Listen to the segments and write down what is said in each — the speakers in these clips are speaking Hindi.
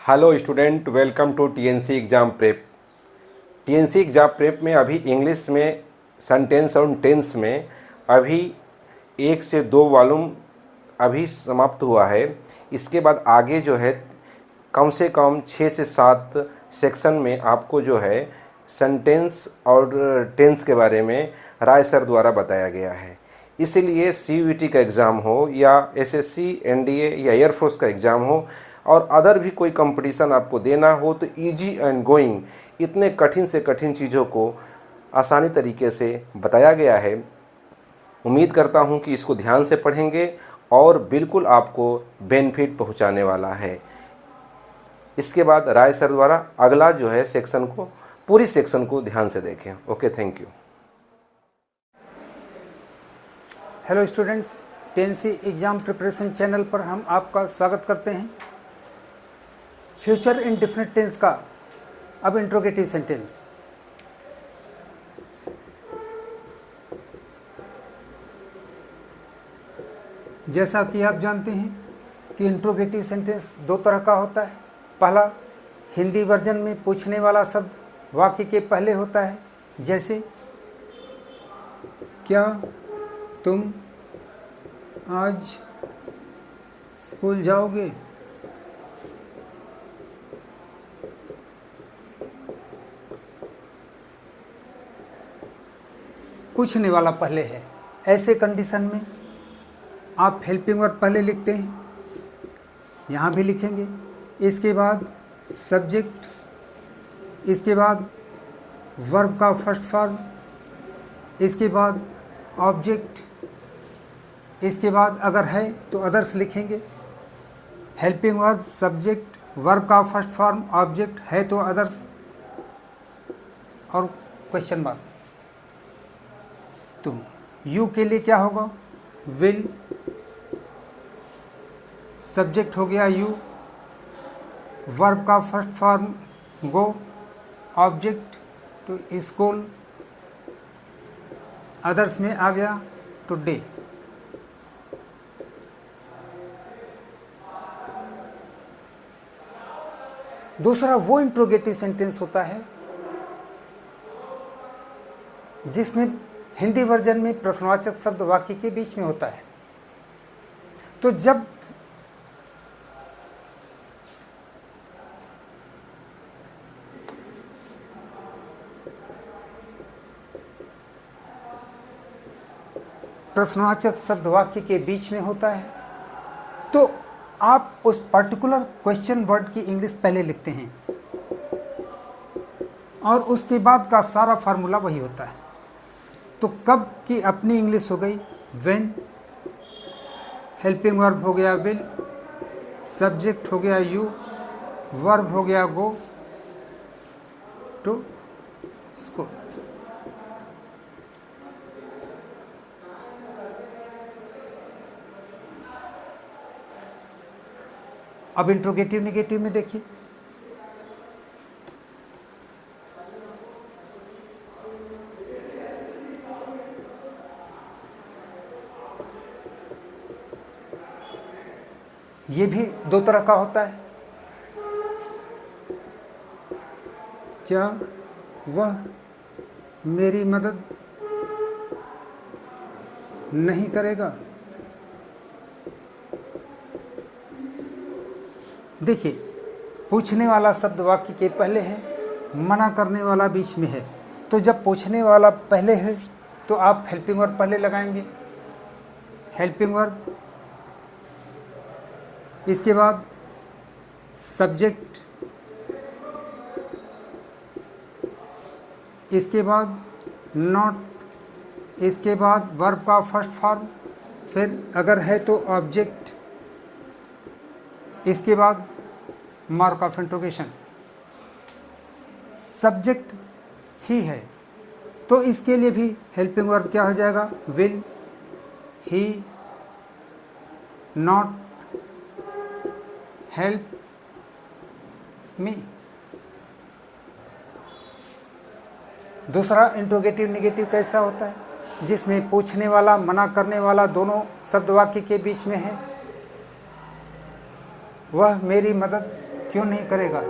Hello student, welcome to TNC exam prep. TNC exam prep में अभी इंग्लिश में सेंटेंस और टेंस में अभी 1 से 2 वॉल्यूम अभी समाप्त हुआ है। इसके बाद आगे जो है कम से कम 6 से 7 सेक्शन में आपको जो है सेंटेंस और टेंस के बारे में राय सर द्वारा बताया गया है। इसलिए सीयूईटी का एग्ज़ाम हो या एसएससी, एनडीए या एयरफोर्स का एग्ज़ाम हो और अदर भी कोई कंपटीशन आपको देना हो तो इजी एंड गोइंग इतने कठिन से कठिन चीज़ों को आसानी तरीके से बताया गया है। उम्मीद करता हूं कि इसको ध्यान से पढ़ेंगे और बिल्कुल आपको बेनिफिट पहुंचाने वाला है। इसके बाद राय सर द्वारा अगला जो है सेक्शन को, पूरी सेक्शन को ध्यान से देखें। Okay, thank you. Hello students, TNC exam preparation channel पर हम आपका स्वागत करते हैं। फ्यूचर इंडेफिनिट टेंस का अब इंट्रोगेटिव सेंटेंस। जैसा कि आप जानते हैं कि इंट्रोगेटिव सेंटेंस 2 तरह का होता है। पहला, हिंदी वर्जन में पूछने वाला शब्द वाक्य के पहले होता है, जैसे क्या तुम आज स्कूल जाओगे। पूछने वाला पहले है। ऐसे कंडीशन में आप हेल्पिंग वर्ब पहले लिखते हैं, यहाँ भी लिखेंगे। इसके बाद सब्जेक्ट, इसके बाद वर्ब का फर्स्ट फॉर्म, इसके बाद ऑब्जेक्ट, इसके बाद अगर है तो अदर्स लिखेंगे। हेल्पिंग वर्ब, सब्जेक्ट, वर्ब का फर्स्ट फॉर्म, ऑब्जेक्ट, है तो अदर्स और क्वेश्चन मार्क। तो यू के लिए क्या होगा? विल, सब्जेक्ट हो गया यू, वर्ब का फर्स्ट फॉर्म गो, ऑब्जेक्ट तो स्कूल, अदर्स में आ गया टुडे। दूसरा वो इंट्रोगेटिव सेंटेंस होता है जिसमें हिंदी वर्जन में प्रश्नवाचक शब्द वाक्य के बीच में होता है। तो जब प्रश्नवाचक शब्द वाक्य के बीच में होता है तो आप उस पर्टिकुलर क्वेश्चन वर्ड की इंग्लिश पहले लिखते हैं और उसके बाद का सारा फार्मूला वही होता है। तो कब की अपनी इंग्लिश हो गई? व्हेन, हेल्पिंग वर्ब हो गया विल, सब्जेक्ट हो गया यू, वर्ब हो गया गो टू स्कूल। अब इंट्रोगेटिव नेगेटिव में देखिए। ये भी 2 तरह का होता है। क्या वह मेरी मदद नहीं करेगा? देखिए, पूछने वाला शब्द वाक्य के pहले है, मना करने वाला बीच में है। तो जब पूछने वाला पहले है तो आप हेल्पिंग वर्ब पहले लगाएंगे। हेल्पिंग वर्ब, इसके बाद सब्जेक्ट, इसके बाद नॉट, इसके बाद वर्ब का फर्स्ट फॉर्म, फिर अगर है तो ऑब्जेक्ट, इसके बाद मार्क ऑफ इंट्रोगेशन। सब्जेक्ट ही है तो इसके लिए भी हेल्पिंग वर्ब क्या हो जाएगा? विल, ही, नॉट, हेल्प मी। दूसरा इंट्रोगेटिव नेगेटिव कैसा होता है? जिसमें पूछने वाला, मना करने वाला दोनों शब्द वाक्य के बीच में है। वह मेरी मदद क्यों नहीं करेगा?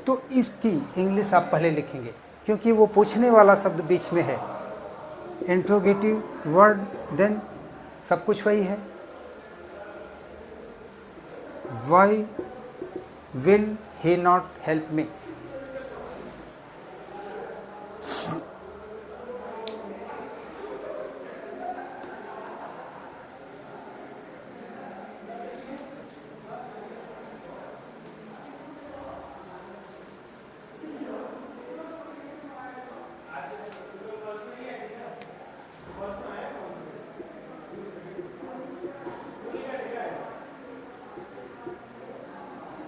तो इसकी इंग्लिश आप पहले लिखेंगे, क्योंकि वो पूछने वाला शब्द बीच में है। इंट्रोगेटिव वर्ड, देन सब कुछ वही है। Why will he not help me?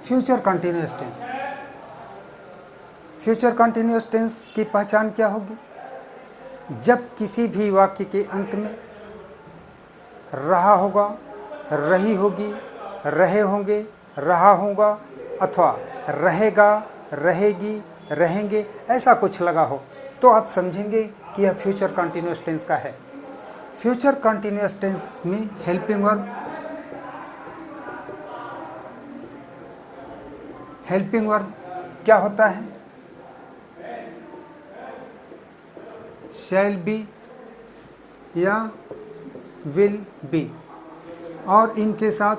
Future continuous tense. Future continuous tense की पहचान क्या होगी? जब किसी भी वाक्य के अंत में रहा होगा, रही होगी, रहे होंगे, रहा होगा अथवा रहेगा, रहेगी, रहेंगे ऐसा कुछ लगा हो, तो आप समझेंगे कि यह फ्यूचर कंटिन्यूअस टेंस का है। फ्यूचर कंटिन्यूअस टेंस में हेल्पिंग वर्ब क्या होता है? शैल बी या विल बी, और इनके साथ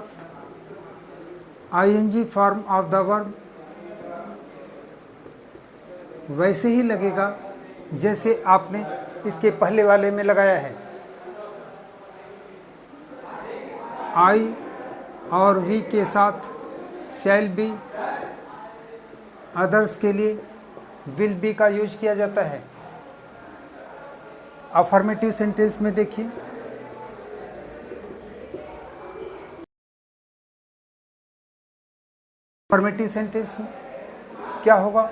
ING form of the verb वैसे ही लगेगा जैसे आपने इसके पहले वाले में लगाया है। आई और वी के साथ शैल बी, अदर्स के लिए विल बी का यूज किया जाता है। अफर्मेटिव सेंटेंस में देखिए, अफर्मेटिव सेंटेंस में क्या होगा?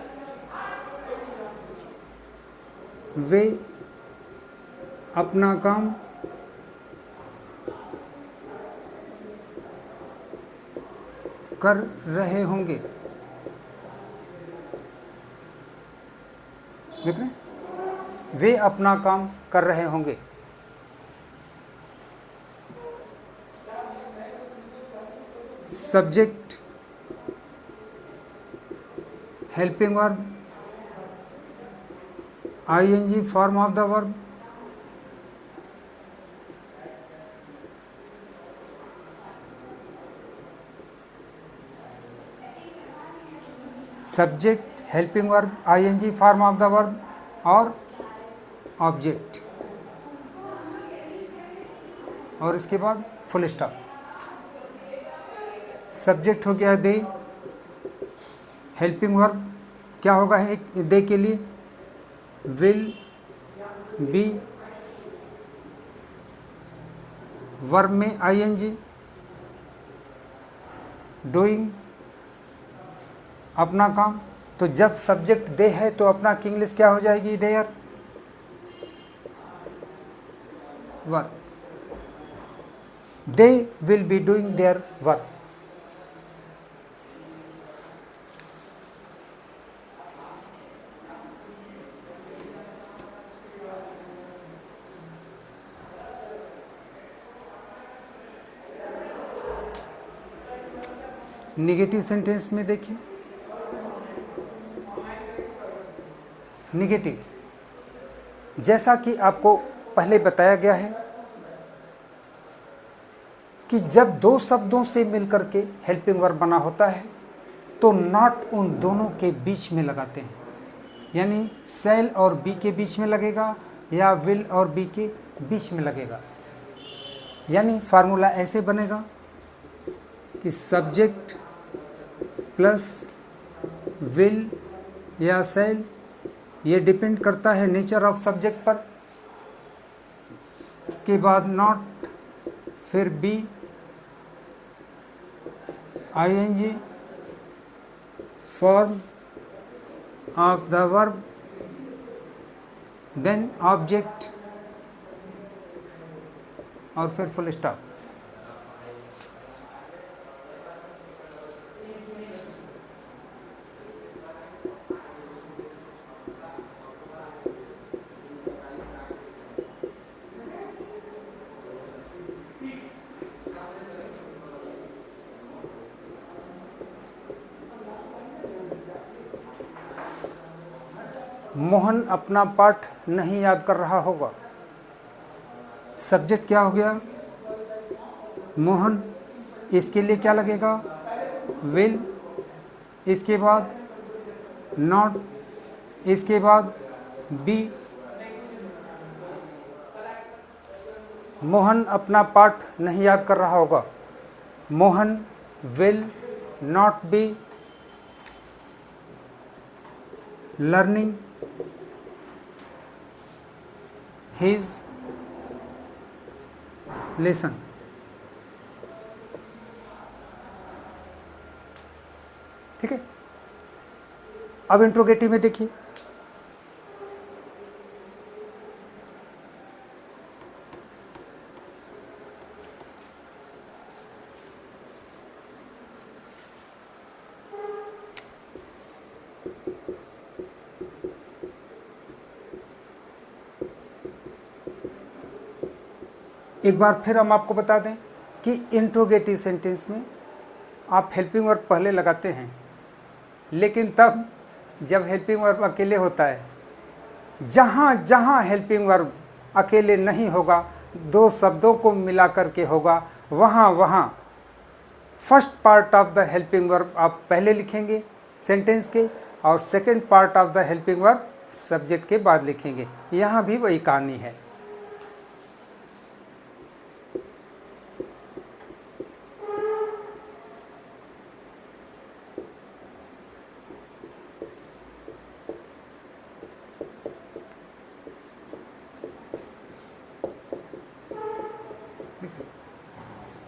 वे अपना काम कर रहे होंगे। देख रहे हैं? वे अपना काम कर रहे होंगे। Subject helping verb ING form of the verb, subject helping verb ING form of the verb और ऑब्जेक्ट, और इसके बाद फुल स्टॉप। सब्जेक्ट हो गया दे, हेल्पिंग वर्ब क्या होगा है दे के लिए? विल बी, वर्ब में आईएनजी, डूइंग अपना काम। तो जब सब्जेक्ट दे है तो अपना की इंग्लिश क्या हो जाएगी? Their work. They will be doing their work. Negative sentence में देखिए, नेगेटिव जैसा कि आपको पहले बताया गया है कि जब दो शब्दों से मिलकर के हेल्पिंग वर्ब बना होता है तो नॉट उन दोनों के बीच में लगाते हैं, यानी शैल और बी के बीच में लगेगा या विल और बी के बीच में लगेगा। यानी फार्मूला ऐसे बनेगा कि सब्जेक्ट प्लस विल या शैल, ये डिपेंड करता है नेचर ऑफ सब्जेक्ट पर। इसके बाद नॉट, फिर be, ING form of the verb, then object और फिर फुल स्टॉप। मोहन अपना पाठ नहीं याद कर रहा होगा। सब्जेक्ट क्या हो गया? मोहन। इसके लिए क्या लगेगा? विल। इसके बाद नॉट। इसके बाद बी। मोहन अपना पाठ नहीं याद कर रहा होगा। Mohan will not be learning his lesson. ठीक है। अब इंट्रोगेटिव में देखिए, एक बार फिर हम आपको बता दें कि इंट्रोगेटिव सेंटेंस में आप हेल्पिंग वर्ब पहले लगाते हैं, लेकिन तब जब हेल्पिंग वर्ब अकेले होता है। जहाँ जहाँ हेल्पिंग वर्ब अकेले नहीं होगा, दो शब्दों को मिला करके होगा, वहाँ वहाँ first part of the helping verb आप पहले लिखेंगे सेंटेंस के, और second part of the helping verb subject के बाद लिखेंगे। यहाँ भी वही कहानी है।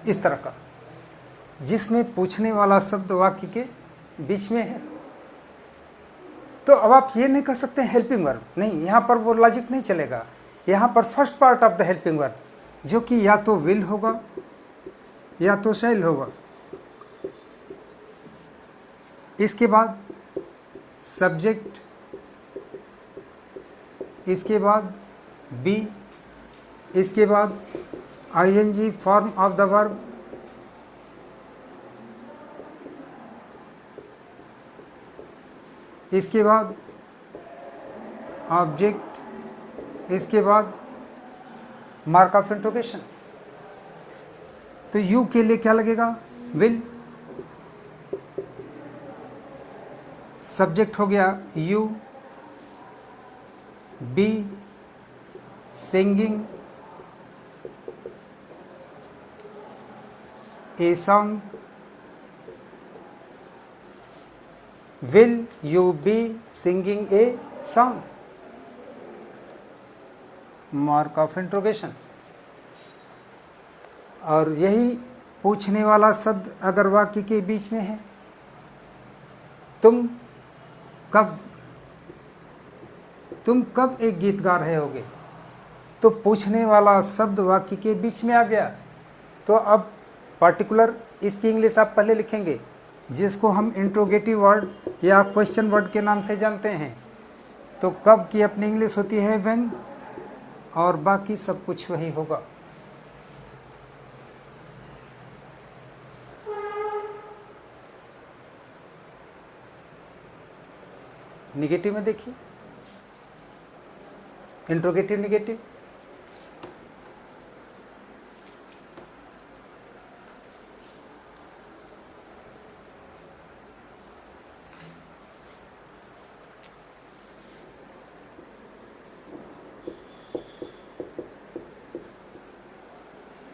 इस तरह का, जिसमें पूछने वाला शब्द वाक्य के बीच में है। तो अब आप ये नहीं कर सकते हेल्पिंग वर्ब, नहीं, यहाँ पर वो लॉजिक नहीं चलेगा। यहाँ पर first part of the helping verb, जो कि या तो विल होगा या तो शैल होगा। इसके बाद सब्जेक्ट, इसके बाद बी, इसके बाद ING form of the verb, इसके बाद ऑब्जेक्ट, इसके बाद मार्क ऑफ इंट्रोगेशन। तो यू के लिए क्या लगेगा? विल। सब्जेक्ट हो गया you, be singing a song, will you be singing a song? Mark of interrogation. और यही पूछने वाला शब्द अगर वाक्य के बीच में है, तुम कब एक गीत गा रहे होगे, तो पूछने वाला शब्द वाक्य के बीच में आ गया। तो अब पर्टिकुलर इसकी इंग्लिश आप पहले लिखेंगे, जिसको हम इंट्रोगेटिव वर्ड या क्वेश्चन वर्ड के नाम से जानते हैं। तो कब की अपनी इंग्लिश होती है व्हेन, और बाकी सब कुछ वही होगा। निगेटिव में देखिए, इंट्रोगेटिव निगेटिव।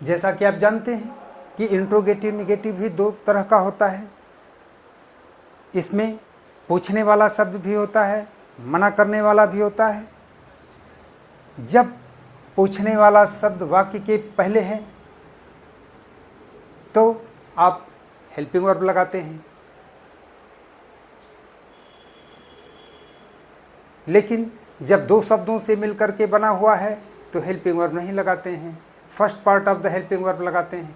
जैसा कि आप जानते हैं कि इंट्रोगेटिव निगेटिव भी दो तरह का होता है। इसमें पूछने वाला शब्द भी होता है, मना करने वाला भी होता है। जब पूछने वाला शब्द वाक्य के पहले है तो आप हेल्पिंग वर्ब लगाते हैं, लेकिन जब दो शब्दों से मिलकर के बना हुआ है तो हेल्पिंग वर्ब नहीं लगाते हैं, first part of the helping verb लगाते हैं।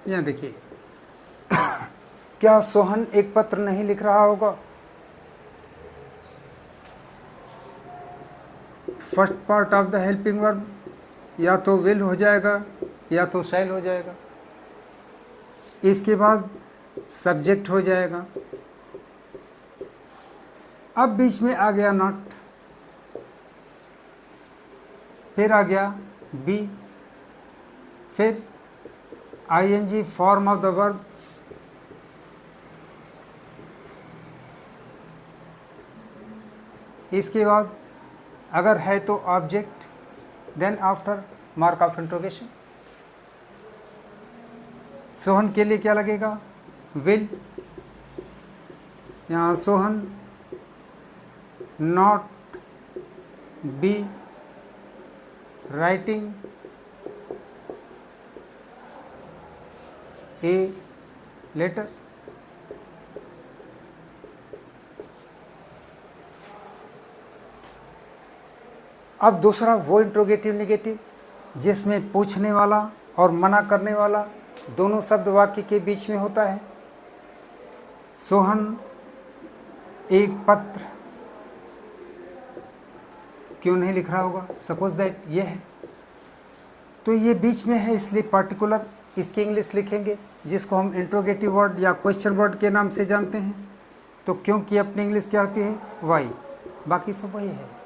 यहाँ देखिए, क्या सोहन एक पत्र नहीं लिख रहा होगा? First part of the helping verb या तो विल हो जाएगा या तो शैल हो जाएगा। इसके बाद सब्जेक्ट हो जाएगा। अब बीच में आ गया नॉट, फिर आ गया बी, फिर ING form of the verb, इसके बाद अगर है तो object, then after mark of interrogation. Sohan के लिए क्या लगेगा? विल। यहाँ Sohan not be writing a letter. अब दूसरा वो इंट्रोगेटिव नेगेटिव जिसमें पूछने वाला और मना करने वाला दोनों शब्द वाक्य के बीच में होता है। सोहन एक पत्र क्यों नहीं लिख रहा होगा? सपोज दैट ये है, तो ये बीच में है इसलिए पार्टिकुलर इसकी इंग्लिश लिखेंगे, जिसको हम इंट्रोगेटिव वर्ड या क्वेश्चन वर्ड के नाम से जानते हैं। तो क्योंकि अपनी इंग्लिश क्या होती है? वाई। बाकी सब वही है।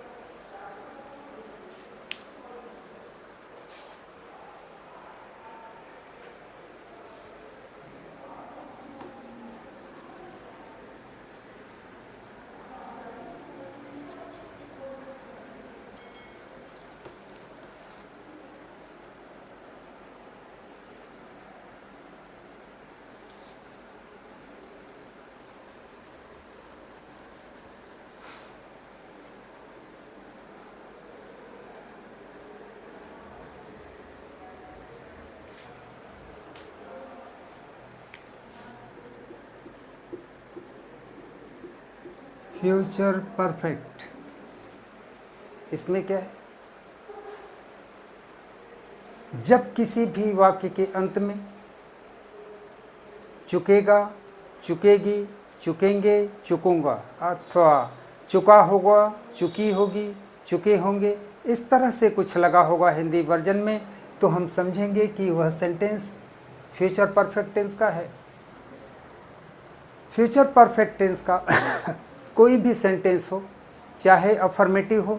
फ्यूचर परफेक्ट, इसमें क्या है? जब किसी भी वाक्य के अंत में चुकेगा, चुकेगी, चुकेंगे, चुकूंगा अथवा चुका होगा, चुकी होगी, चुके होंगे, इस तरह से कुछ लगा होगा हिंदी वर्जन में, तो हम समझेंगे कि वह सेंटेंस फ्यूचर परफेक्ट टेंस का है। फ्यूचर परफेक्ट टेंस का कोई भी सेंटेंस हो, चाहे अफर्मेटिव हो,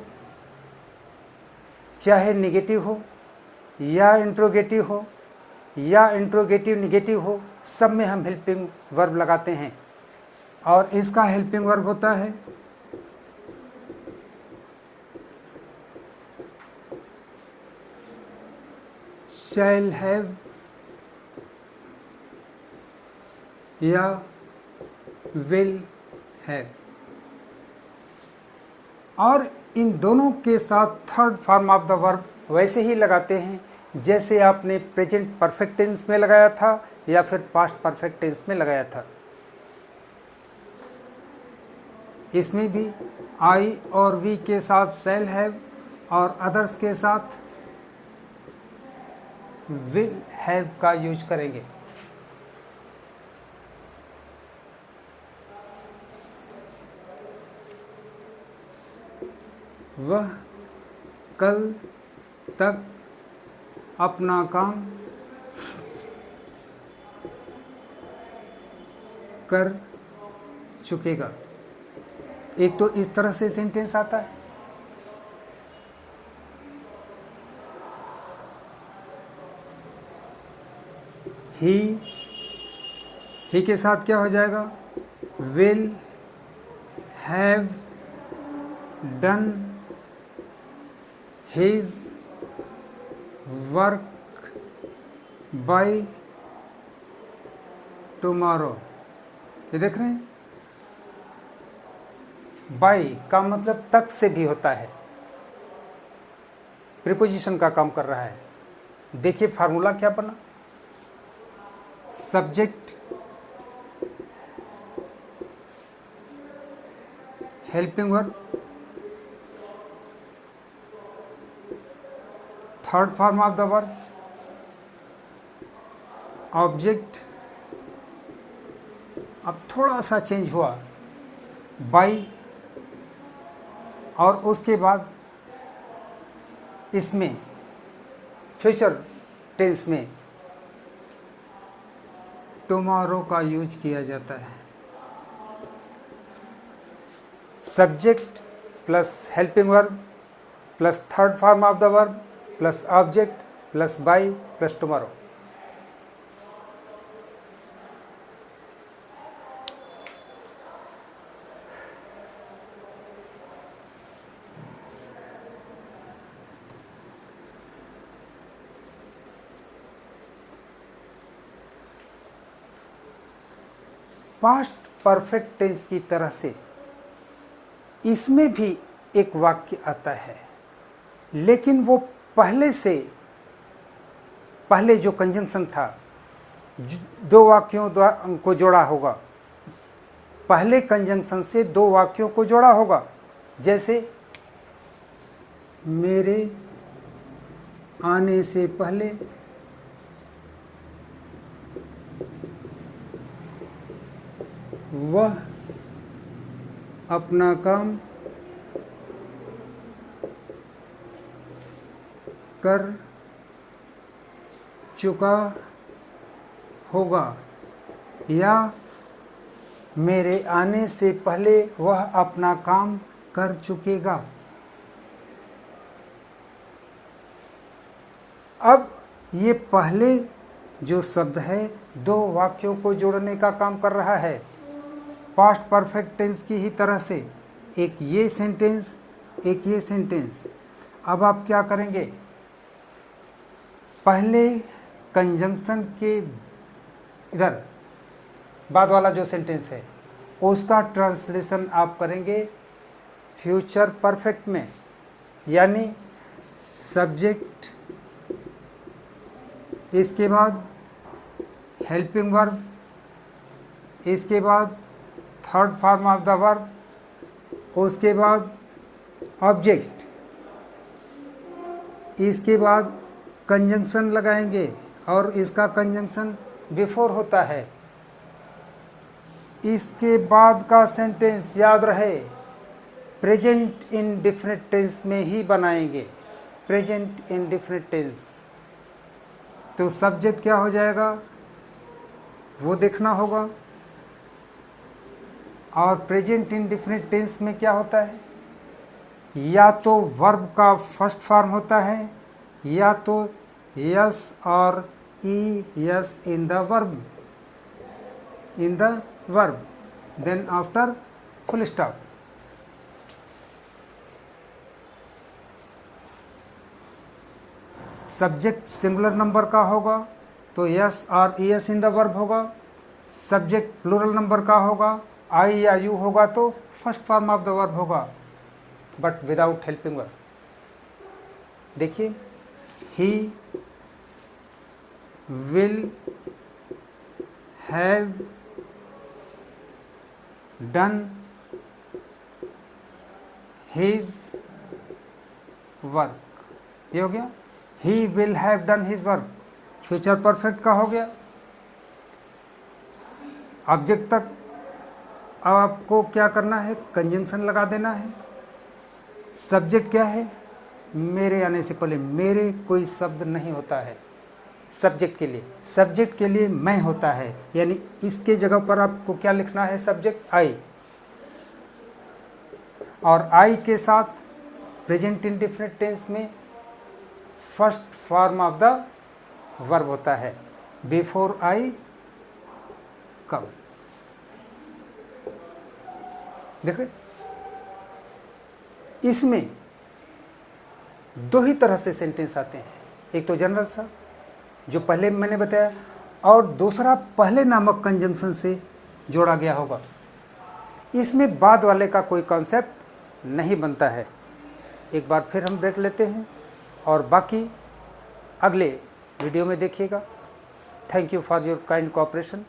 चाहे निगेटिव हो, या इंट्रोगेटिव हो, या इंट्रोगेटिव निगेटिव हो, सब में हम हेल्पिंग वर्ब लगाते हैं। और इसका हेल्पिंग वर्ब होता है शैल हैव या विल हैव। और इन दोनों के साथ third form of the verb वैसे ही लगाते हैं जैसे आपने प्रेजेंट परफेक्ट टेंस में लगाया था या फिर पास्ट परफेक्ट टेंस में लगाया था। इसमें भी आई और वी के साथ शैल हैव और अदर्स के साथ विल हैव का यूज करेंगे। वह कल तक अपना काम कर चुकेगा। एक तो इस तरह से सेंटेंस आता है, ही के साथ क्या हो जाएगा? Will have done his work by tomorrow। ये देख रहे हैं, बाई का मतलब तक से भी होता है, प्रीपोजिशन का काम कर रहा है। देखिए फार्मूला क्या बना, subject helping verb, third form of the verb object अब थोड़ा सा चेंज हुआ, बाई, और उसके बाद इसमें फ्यूचर टेंस में टुमारो का यूज किया जाता है। Subject plus helping verb plus third form of the verb plus object plus by plus tomorrow. Past perfect tense की तरह से इसमें भी एक वाक्य आता है, लेकिन वो पहले जो कंजंक्शन था, दो वाक्यों को जोड़ा होगा, पहले कंजंक्शन से दो वाक्यों को जोड़ा होगा। जैसे मेरे आने से पहले वह अपना काम कर चुका होगा, या मेरे आने से पहले वह अपना काम कर चुकेगा। अब ये पहले जो शब्द है दो वाक्यों को जोड़ने का काम कर रहा है, पास्ट परफेक्ट टेंस की ही तरह से। एक ये सेंटेंस, एक ये सेंटेंस। अब आप क्या करेंगे, पहले कंजंक्शन के इधर बाद वाला जो सेंटेंस है उसका ट्रांसलेशन आप करेंगे फ्यूचर परफेक्ट में, यानी सब्जेक्ट, इसके बाद हेल्पिंग वर्ब, इसके बाद third form of the verb, उसके बाद ऑब्जेक्ट, इसके बाद कंजंक्शन लगाएंगे और इसका कंजंक्शन बिफोर होता है। इसके बाद का सेंटेंस याद रहे प्रेजेंट इंडेफिनिट टेंस में ही बनाएंगे, प्रेजेंट इंडेफिनिट टेंस। तो सब्जेक्ट क्या हो जाएगा वो देखना होगा। और प्रेजेंट इंडेफिनिट टेंस में क्या होता है, या तो वर्ब का फर्स्ट फॉर्म होता है, या तो यस और E S in the verb, then after full stop. Subject singular number का होगा तो यस और E S in the verb होगा। सब्जेक्ट प्लूरल नंबर का होगा, आई या यू होगा तो first form of the verb होगा, बट विदाउट हेल्पिंग वर्ब। देखिए, he will have done his work, ये हो गया he will have done his work, future perfect का हो गया। ऑब्जेक्ट तक अब आपको क्या करना है, कंजंक्शन लगा देना है। सब्जेक्ट क्या है, मेरे आने से पहले, मेरे कोई शब्द नहीं होता है सब्जेक्ट के लिए, सब्जेक्ट के लिए मैं होता है, यानी इसके जगह पर आपको क्या लिखना है, सब्जेक्ट आई, और आई के साथ प्रेजेंट इंडेफिनिट टेंस में first form of the verb होता है, बिफोर आई कम। देखिए, इसमें दो ही तरह से सेंटेंस आते हैं, एक तो जनरल सा जो पहले मैंने बताया, और दूसरा पहले नामक कंजंक्शन से जोड़ा गया होगा। इसमें बाद वाले का कोई कॉन्सेप्ट नहीं बनता है। एक बार फिर हम ब्रेक लेते हैं और बाकी अगले वीडियो में देखिएगा। Thank you for your kind cooperation.